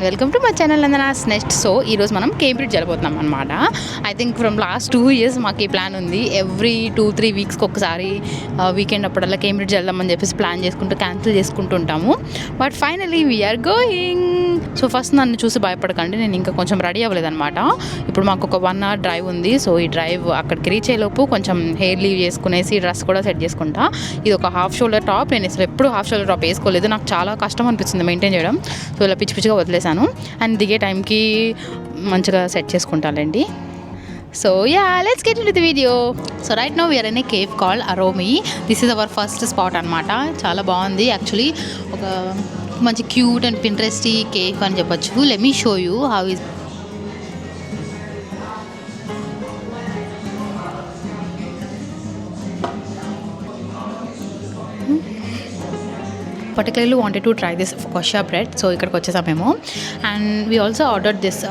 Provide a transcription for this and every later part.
Welcome to my channel Nandana's next. So ఈరోజు మనం Cambridge వెళ్ళిపోతున్నాం అనమాట. I think from last 2 years మాకు ఈ ప్లాన్ ఉంది. ఎవ్రీ 2-3 weeksకి ఒకసారి వీకెండ్ అప్పుడల్లా కేంబ్రిడ్జ్ వెళ్దామని చెప్పేసి ప్లాన్ చేసుకుంటూ క్యాన్సిల్ చేసుకుంటూ ఉంటాము. But finally we're going. So first నన్ను చూసి భయపడకండి, నేను ఇంకా కొంచెం రెడీ అవ్వలేదన్నమాట. ఇప్పుడు మాకు ఒక 1 hour డ్రైవ్ ఉంది. సో ఈ డ్రైవ్ అక్కడికి రీచ్ అయ్యేలోపు కొంచెం హెయిర్ లీవ్ చేసుకునేసి డ్రెస్ కూడా సెట్ చేసుకుంటా. ఇది ఒక హాఫ్ షోల్డర్ టాప్. నేను అసలు ఎప్పుడు హాఫ్ షోల్డర్ టాప్ వేసుకోలేదు, నాకు చాలా కష్టం అనిపిస్తుంది మెయింటైన్ చేయడం. సో ఇలా పిచ్చి పిచ్చిగా వదిలేసాను. అండ్ దిగే టైంకి మంచిగా సెట్ చేసుకుంటానండి. So yeah, let's get into the video. So right now we're in a cave called అరోమి. This is our first spot అనమాట. చాలా బాగుంది యాక్చువల్లీ. ఒక మంచి క్యూట్ అండ్ పింట్రెస్టీ కేవ్ అని చెప్పొచ్చు. Let me show you how is. particularly wanted to try this focaccia bread. So ఇక్కడికి వచ్చేసాం మేము. And we also ordered this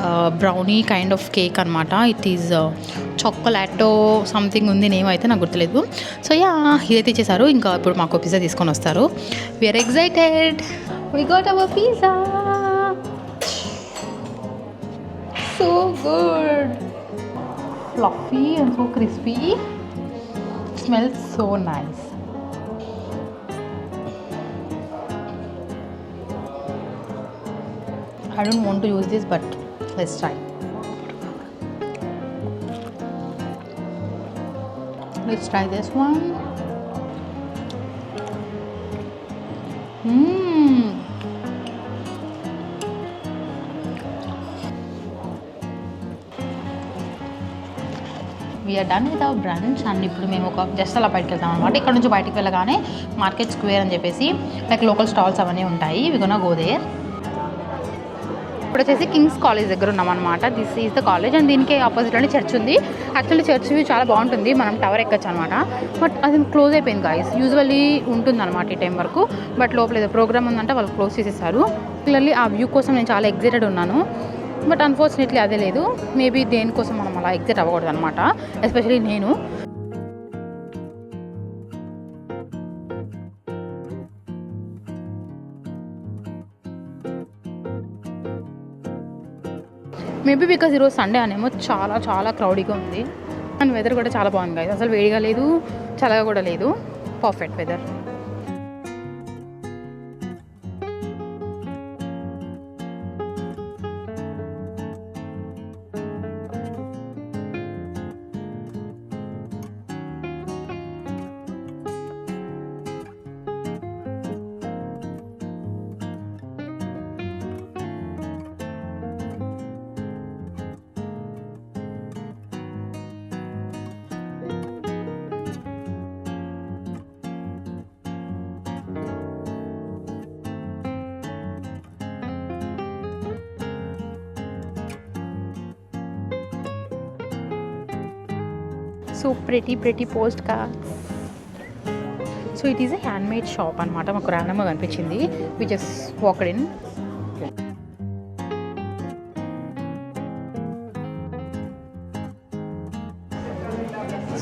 brownie kind of cake అనమాట. ఇట్ ఈజ్ చాక్లెటో సంథింగ్ ఉంది, నేమ్ అయితే నాకు గుర్తులేదు. సో యా, ఇదైతే ఇచ్చేసారు. ఇంకా ఇప్పుడు మాకు పిజ్జా తీసుకొని వస్తారు. We're excited. We got our pizza. So good, fluffy and so crispy, smells so nice. I don't want to use this, but let's try. Let's try this one. We're done with our brunch. And ఇప్పుడు మేము ఒక just అలా బయటకు వెళ్తాం అనమాట. ఇక్కడ నుంచి బయటకు వెళ్ళగానే మార్కెట్ స్క్వేర్ అని చెప్పేసి లైక్ లోకల్ స్టాల్స్ అవన్నీ ఉంటాయి. We gonna go there. ఇప్పుడు వచ్చేసి కింగ్స్ కాలేజ్ దగ్గర ఉన్నామన్నమాట. This is the college. And దీనికి ఆపోజిట్లోనే చర్చ్ ఉంది. యాక్చువల్లీ చర్చ్ వ్యూ చాలా బాగుంటుంది, మనం టవర్ ఎక్కచ్చు అనమాట. బట్ అది క్లోజ్ అయిపోయింది గాయస్. యూజువల్లీ ఉంటుంది అనమాట ఈ టైం వరకు. బట్ లోపల ఏదో ప్రోగ్రామ్ ఉందంటే వాళ్ళు క్లోజ్ చేసేసారు. క్లియర్లీ ఆ వ్యూ కోసం నేను చాలా ఎగ్జైటెడ్ ఉన్నాను. బట్ అన్ఫార్చునేట్లీ అదే లేదు. మేబీ దేనికోసం మనం అలా ఎగ్జైట్ అవ్వకూడదు అనమాట, ఎస్పెషలీ నేను. మేబీ బికాజ్ ఈరోజు సండే అనేమో చాలా చాలా క్రౌడీగా ఉంది. అండ్ వెదర్ కూడా చాలా బాగుంది కదా, అసలు వేడిగా లేదు, చల్లగా కూడా లేదు, perfect weather. So pretty post cards. So it is a handmade shop అనమాట. మాకు ర్యాండమ్గా కనిపించింది. We just walked in.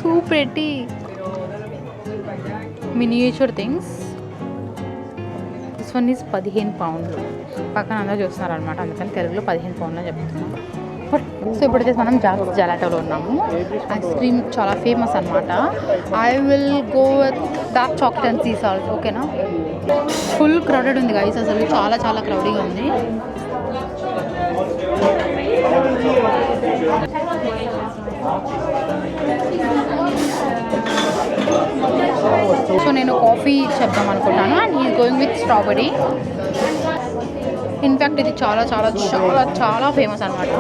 So pretty miniature things. This one is 15 pounds. పక్కన అందరూ చూస్తున్నారు అనమాట, అందుకని తెలుగులో 15 pounds అని చెప్తున్నాను. సో ఇప్పుడు వచ్చేసి మనం జాక్స్ జెలాటోలో ఉన్నాము. ఐస్ క్రీమ్ చాలా ఫేమస్ అనమాట. I will go with dark chocolate and sea salt. ఓకేనా? ఫుల్ క్రౌడెడ్ ఉంది గైస్, అసలు చాలా చాలా క్రౌడీగా ఉంది. సో నేను కాఫీ చెప్దాం అనుకుంటాను. And he is going with strawberry. In fact ఇది చాలా చాలా చాలా చాలా ఫేమస్ అనమాట.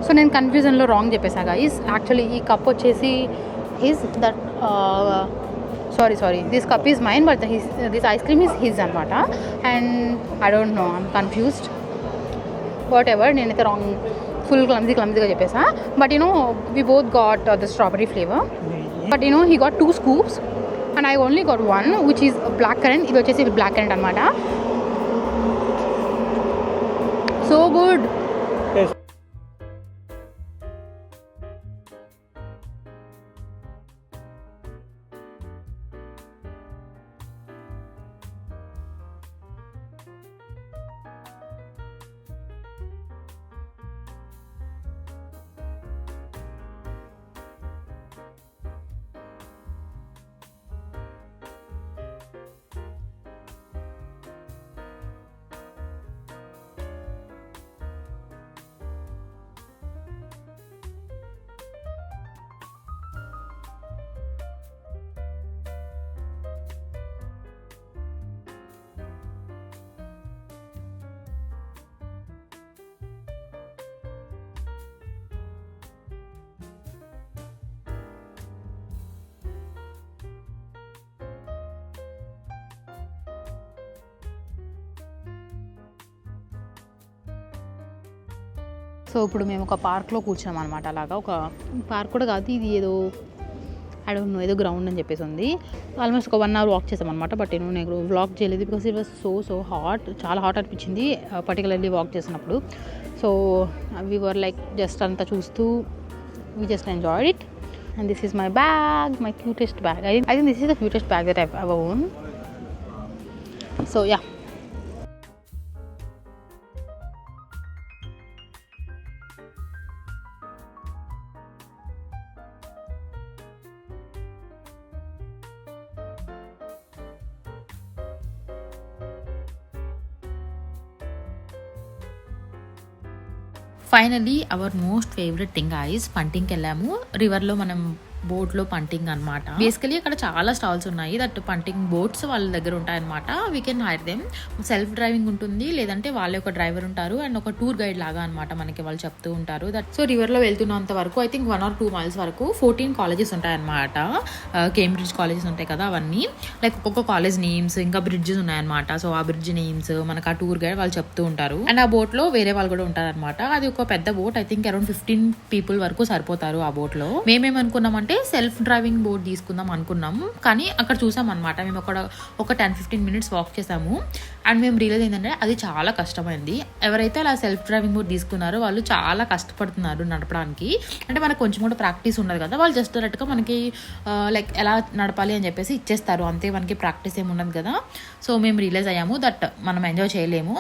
సో నేను కన్ఫ్యూజన్లో రాంగ్ చెప్పేసా గైస్. యాక్చువల్లీ ఈ కప్ వచ్చేసి his that sorry this cup is mine, but this ice cream is his అనమాట. And I don't know, I'm confused. Whatever, నేనైతే రాంగ్ ఫుల్ క్లమ్జీగా చెప్పేసా. But you know we both got the strawberry flavour. But you know he got 2 scoops and I only got 1 which is black currant. ఇది వచ్చేసి black currant అనమాట. So good. So ఇప్పుడు మేము ఒక పార్క్లో కూర్చున్నాం అనమాట. అలాగా ఒక పార్క్ కూడా కాదు, ఇది ఏదో ఐ డోంట్ నో, ఏదో గ్రౌండ్ అని చెప్పేసి ఉంది. ఆల్మోస్ట్ ఒక 1 hour వాక్ చేసాం అనమాట. బట్ నేను వ్లాగ్ చేయలేదు because it was so hot, చాలా హాట్ అనిపించింది పర్టికులర్లీ వాక్ చేసినప్పుడు. So we were like just అంతా చూస్తూ we just enjoyed it. And this is my bag, my cutest bag. I think this is the cutest bag that I ever own. So yeah, finally our most favourite thing is పంటింగ్కి వెళ్ళాము. రివర్లో మనం బోట్లో పంటింగ్ అనమాట. Basically అక్కడ చాలా stalls ఉన్నాయి that పంటింగ్ boats వాళ్ళ దగ్గర ఉంటాయన్నమాట. We can hire them. Self driving ఉంటుంది, లేదంటే వాళ్ళే ఒక డ్రైవర్ ఉంటారు అండ్ ఒక టూర్ గైడ్ లాగా అనమాట మనకి వాళ్ళు చెప్తూ ఉంటారు. దట్ సో రివర్లో వెళ్తున్నంత వరకు ఐ థింక్ 1 or 2 miles వరకు 14 కాలేజెస్ ఉంటాయన్నమాట. కేంబ్రిడ్జ్ కాలేజెస్ ఉంటాయి కదా, అవన్నీ లైక్ ఒక్కొక్క కాలేజ్ నేమ్స్, ఇంకా బ్రిడ్జెస్ ఉన్నాయన్నమాట. సో ఆ బ్రిడ్జ్ నేమ్స్ మనకు ఆ టూర్ గైడ్ వాళ్ళు చెప్తూ ఉంటారు. అండ్ ఆ బోట్ లో వేరే వాళ్ళు కూడా ఉంటారన్నమాట. అది ఒక పెద్ద boat, I think around 15 people వరకు సరిపోతారు ఆ బోట్ లో. మేమేమనుకున్నామంటే సెల్ఫ్ డ్రైవింగ్ బోట్ తీసుకుందాం అనుకున్నాం, కానీ అక్కడ చూసాం అనమాట. మేము అక్కడ ఒక 10-15 minutes వాక్ చేసాము అండ్ మేము రియలైజ్ ఏంటంటే అది చాలా కష్టమైంది. ఎవరైతే అలా సెల్ఫ్ డ్రైవింగ్ బోట్ తీసుకున్నారో వాళ్ళు చాలా కష్టపడుతున్నారు నడపడానికి. అంటే మనకు కొంచెం కూడా ప్రాక్టీస్ ఉండదు కదా, వాళ్ళు జస్ట్ డైరెక్ట్గా మనకి లైక్ ఎలా నడపాలి అని చెప్పేసి ఇచ్చేస్తారు అంతే, మనకి ప్రాక్టీస్ ఏమి ఉండదు కదా. సో మేము రియలైజ్ అయ్యాము దట్ మనం ఎంజాయ్ చేయలేము,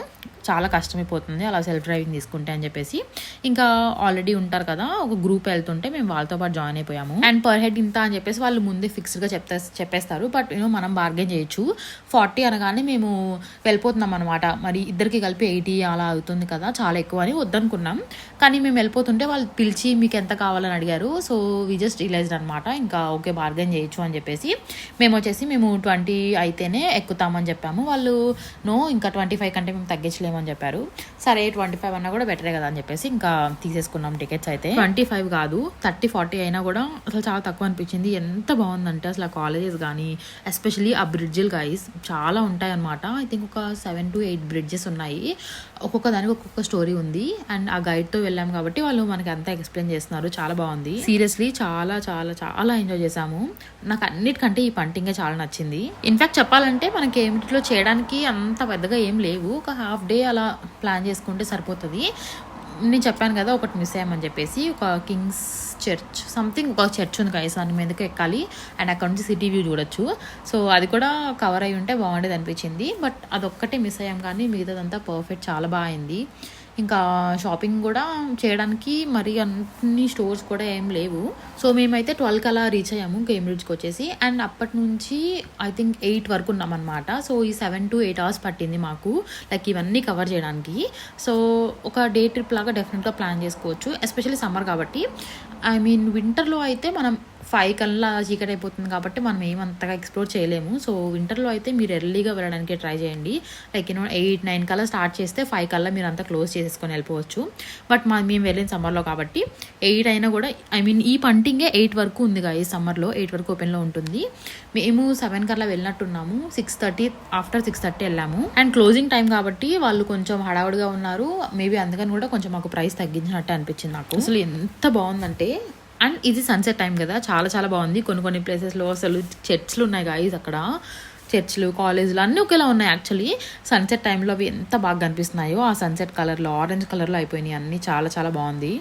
చాలా కష్టమైపోతుంది అలా సెల్ఫ్ డ్రైవింగ్ తీసుకుంటే అని చెప్పేసి. ఇంకా ఆల్రెడీ ఉంటారు కదా ఒక గ్రూప్ వెళ్తుంటే మేము వాళ్ళతో పాటు జాయిన్ అయిపోయాము. అండ్ పర్ హెడ్ ఇంత అని చెప్పేసి వాళ్ళు ముందే ఫిక్స్డ్గా చెప్పేస్తారు. బట్ మనం బార్గెన్ చేయొచ్చు. 40 అనగానే మేము వెళ్ళిపోతున్నాం అనమాట. మరి ఇద్దరికి కలిపి 80 అలా అవుతుంది కదా, చాలా ఎక్కువ అని వద్దనుకున్నాం. కానీ మేము వెళ్ళిపోతుంటే వాళ్ళు పిలిచి మీకు ఎంత కావాలని అడిగారు. సో వి జస్ట్ రియలైజ్డ్ అనమాట, ఇంకా ఓకే బార్గెన్ చేయొచ్చు అని చెప్పేసి మేము 20 అయితేనే ఎక్కుతామని చెప్పాము. వాళ్ళు నో, ఇంకా 25 కంటే మేము తగ్గించలేము అని చెప్పారు. సరే 25 అన్నా కూడా బెటరే కదా అని చెప్పేసి ఇంకా తీసేసుకున్నాం టికెట్స్. అయితే 25 కాదు 30-40 అయినా కూడా అసలు చాలా తక్కువ అనిపించింది. ఎంత బాగుందంటే అసలు ఆ కాలేజెస్ కానీ ఎస్పెషలీ ఆ బ్రిడ్జిల్ గైస్ చాలా ఉంటాయి అనమాట. ఐ థింక్ ఒక 7 to 8 బ్రిడ్జెస్ ఉన్నాయి. ఒక్కొక్క దానికి ఒక్కొక్క స్టోరీ ఉంది. అండ్ ఆ గైడ్తో వెళ్ళాం కాబట్టి వాళ్ళు మనకి అంతా ఎక్స్ప్లెయిన్ చేస్తున్నారు. చాలా బాగుంది, సీరియస్లీ చాలా చాలా చాలా ఎంజాయ్ చేసాము. నాకు అన్నిటికంటే ఈ పంటింగే చాలా నచ్చింది. ఇన్ఫాక్ట్ చెప్పాలంటే మనకి ఏమిటిలో చేయడానికి అంత పెద్దగా ఏం లేవు, ఒక హాఫ్ డే అలా ప్లాన్ చేసుకుంటే సరిపోతుంది. నేను చెప్పాను కదా ఒకటి మిస్ అయ్యామని చెప్పేసి, ఒక కింగ్స్ చర్చ్ సంథింగ్ ఒక చర్చ్ ఉంది గైస్, దాని మీదకి ఎక్కాలి అండ్ అక్కడ నుంచి సిటీ వ్యూ చూడొచ్చు. సో అది కూడా కవర్ అయ్యి ఉంటే బాగుండేది అనిపించింది. బట్ అదొక్కటే మిస్ అయ్యాం, కానీ మిగతాదంతా పర్ఫెక్ట్, చాలా బాగా అయింది. ఇంకా షాపింగ్ కూడా చేయడానికి మరి అన్ని స్టోర్స్ కూడా ఏం లేవు. సో మేమైతే 12 అలా రీచ్ అయ్యాము కేంబ్రిడ్జ్కి వచ్చేసి. అండ్ అప్పటి నుంచి ఐ థింక్ 8 వరకు ఉన్నాం అనమాట. సో ఈ 7 to 8 hours పట్టింది మాకు లైక్ ఇవన్నీ కవర్ చేయడానికి. సో ఒక డే ట్రిప్ లాగా డెఫినెట్గా ప్లాన్ చేసుకోవచ్చు, ఎస్పెషల్లీ సమ్మర్ కాబట్టి. ఐ మీన్ వింటర్లో అయితే మనం 5 కల్లా చీకటి అయిపోతుంది కాబట్టి మనం ఏమంతగా ఎక్స్ప్లోర్ చేయలేము. సో వింటర్లో అయితే మీరు ఎర్లీగా వెళ్ళడానికి ట్రై చేయండి. లైక్ 8-9 కల్లా స్టార్ట్ చేస్తే 5 కల్లా మీరు అంతా క్లోజ్ చేసేసుకొని వెళ్ళిపోవచ్చు. బట్ మేము వెళ్ళిన సమ్మర్లో కాబట్టి 8 అయినా కూడా ఐ మీన్ ఈ పంటింగే 8 వరకు ఉంది ఈ సమ్మర్లో, 8 వరకు ఓపెన్లో ఉంటుంది. మేము 7 కల్లా వెళ్ళినట్టున్నాము, 6:30 ఆఫ్టర్ 6:30 వెళ్ళాము. అండ్ క్లోజింగ్ టైం కాబట్టి వాళ్ళు కొంచెం హడావుడిగా ఉన్నారు. మేబీ అందుకని కూడా కొంచెం మాకు ప్రైస్ తగ్గించినట్టు అనిపించింది నాకు. అసలు ఎంత బాగుందంటే, అండ్ ఇది సన్సెట్ టైం కదా, చాలా చాలా బాగుంది. కొన్ని ప్లేసెస్లో అసలు చర్చ్లు ఉన్నాయి గాయస్, అక్కడ చర్చ్లు కాలేజీలు అన్నీ ఒకేలా ఉన్నాయి. యాక్చువల్లీ సన్సెట్ టైంలో అవి ఎంత బాగా కనిపిస్తున్నాయో, ఆ సన్సెట్ కలర్లో ఆరెంజ్ కలర్లో అయిపోయినాయి అన్నీ, చాలా చాలా బాగుంది.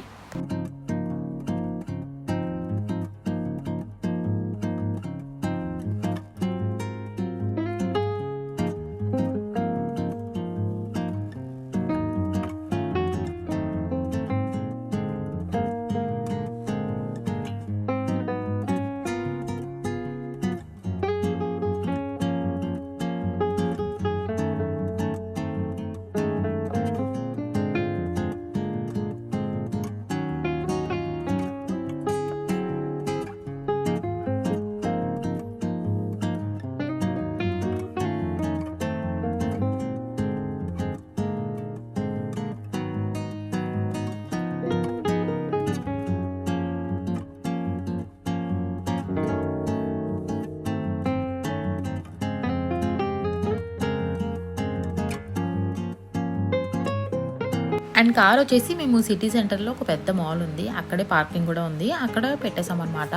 అండ్ కార్ వచ్చేసి మేము సిటీ సెంటర్లో ఒక పెద్ద మాల్ ఉంది, అక్కడే పార్కింగ్ కూడా ఉంది, అక్కడ పెట్టేసాం అనమాట.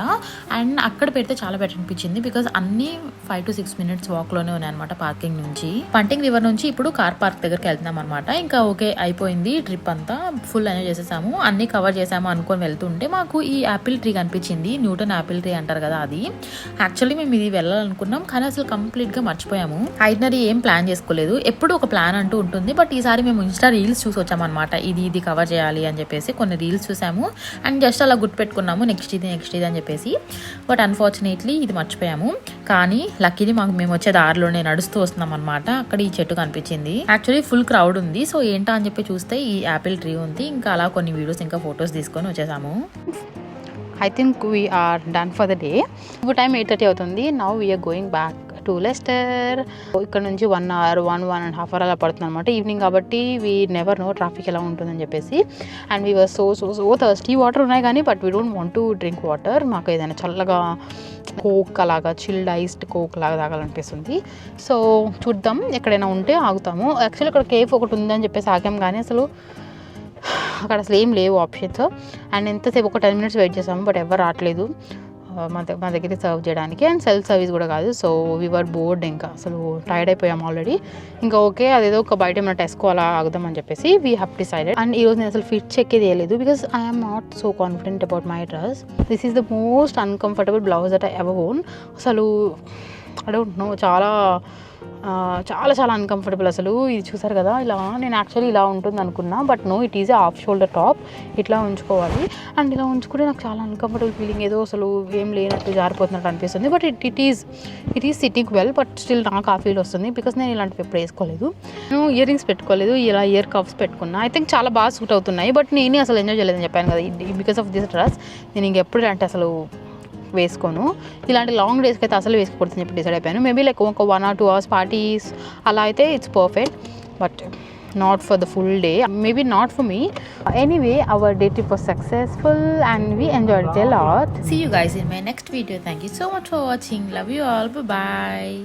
అండ్ అక్కడ పెడితే చాలా బెటర్ అనిపించింది బికాస్ అన్ని 5 to 6 minutes వాక్లోనే ఉన్నాయి అనమాట పార్కింగ్ నుంచి. పంటింగ్ రివర్ నుంచి ఇప్పుడు కార్ పార్క్ దగ్గరికి వెళ్తున్నాం అనమాట. ఇంకా ఓకే అయిపోయింది ట్రిప్ అంతా, ఫుల్ ఎంజాయ్ చేసేసాము, అన్ని కవర్ చేసాము అనుకొని వెళ్తుంటే మాకు ఈ యాపిల్ ట్రీ కనిపించింది. న్యూటన్ యాపిల్ ట్రీ అంటారు కదా అది. యాక్చువల్లీ మేము ఇది వెళ్ళాలనుకున్నాం కానీ అసలు కంప్లీట్గా మర్చిపోయాము. ఐటనరీ ఏం ప్లాన్ చేసుకోలేదు, ఎప్పుడు ఒక ప్లాన్ అంటూ ఉంటుంది. బట్ ఈసారి మేము ఇన్స్టా రీల్స్ చూసి వచ్చామన్నమాట, ఇది కవర్ చేయాలి అని చెప్పేసి కొన్ని రీల్స్ చూసాము అండ్ జస్ట్ అలా గుర్తుపెట్టుకున్నాము నెక్స్ట్ ఇది అని చెప్పేసి. బట్ అన్ఫార్చునేట్లీ ఇది మర్చిపోయాము. కానీ లక్కీది మేము వచ్చే దారిలోనే నడుస్తూ వస్తున్నాం అనమాట, అక్కడ ఈ చెట్టు కనిపించింది. యాక్చువల్లీ ఫుల్ క్రౌడ్ ఉంది, సో ఏంటా అని చెప్పి చూస్తే ఈ యాపిల్ ట్రీ ఉంది. ఇంకా అలా కొన్ని వీడియోస్ ఇంకా ఫొటోస్ తీసుకొని వచ్చేసాము. I think we are done for the day. ఇప్పుడు టైం 8:30 అవుతుంది. Now we're going back to Leicester. ఇక్కడ నుంచి 1 hour 1.5 hour అలా పడుతుంది అనమాట. ఈవినింగ్ కాబట్టి వీ నెవర్ నో ట్రాఫిక్ ఎలా ఉంటుందని చెప్పేసి. And we were so thirsty. Water ఉన్నాయి కానీ but we don't want to drink water. మాకు ఏదైనా చల్లగా కోక్ అలాగా చిల్డ్ ఐస్డ్ కోక్ లాగా తాగాలనిపిస్తుంది. సో చూద్దాం, ఎక్కడైనా ఉంటే ఆగుతాము. యాక్చువల్లీ ఇక్కడ కేఫ్ ఒకటి ఉందని చెప్పేసి ఆగాం కానీ అసలు అక్కడ అసలు ఏం లేవు ఆప్షన్స్. అండ్ ఎంతసేపు ఒక 10 minutes వెయిట్ చేసాము బట్ ఎవరు రావట్లేదు మా దగ్గర సర్వ్ చేయడానికి. అండ్ సెల్ఫ్ సర్వీస్ కూడా కాదు. సో వీఆర్ బోర్డ్, ఇంకా అసలు టైర్డ్ అయిపోయాము ఆల్రెడీ. ఇంకా ఓకే అదేదో ఒక బయట ఏమైనా టెస్కో అలా ఆగుదామని చెప్పేసి వీ హ్యావ్ డిసైడెడ్. అండ్ ఈరోజు నేను అసలు ఫిట్ చెక్ చేయలేదు because I'm not so confident about my dress. This is the most uncomfortable blouse that I ever own. అసలు ఐ డోంట్ నో, చాలా అన్కంఫర్టబుల్. అసలు ఇది చూసారు కదా, ఇలా నేను యాక్చువల్లీ ఇలా ఉంటుంది అనుకున్నా but no, it is half shoulder top. ఇట్లా ఉంచుకోవాలి అండ్ ఇలా ఉంచుకుంటే నాకు చాలా అన్కంఫర్టబుల్ ఫీలింగ్, ఏదో అసలు ఏం లేనట్టు జారిపోతున్నట్టు అనిపిస్తుంది. But it is sitting well, but still నాకు ఆ ఫీల్ వస్తుంది బికాస్ నేను ఇలాంటివి ఎప్పుడు వేసుకోలేదు. నేను ఇయర్ రింగ్స్ పెట్టుకోలేదు, ఇలా ఇయర్ కప్స్ పెట్టుకున్నా. ఐ థింక్ చాలా బాగా సూట్ అవుతున్నాయి బట్ నేనే అసలు ఎంజాయ్ చేయలేదని చెప్పాను కదా. బికాస్ ఆఫ్ దిస్ డ్రెస్ నేను ఇంకెప్పుడు అంటే అసలు వేసుకోను. ఇలాంటి లాంగ్ డేస్కి అయితే అసలు వేసుకోకూడదని చెప్పి డిసైడ్ అయిపోయాను. మేబీ లైక్ ఒక 1 or 2 hours పార్టీస్ అలా అయితే it's perfect but not for the full day, maybe not for me. Anyway, our day trip was successful and we enjoyed it a lot. See you guys in my next video. Thank you so much for watching. Love you all. Bye bye.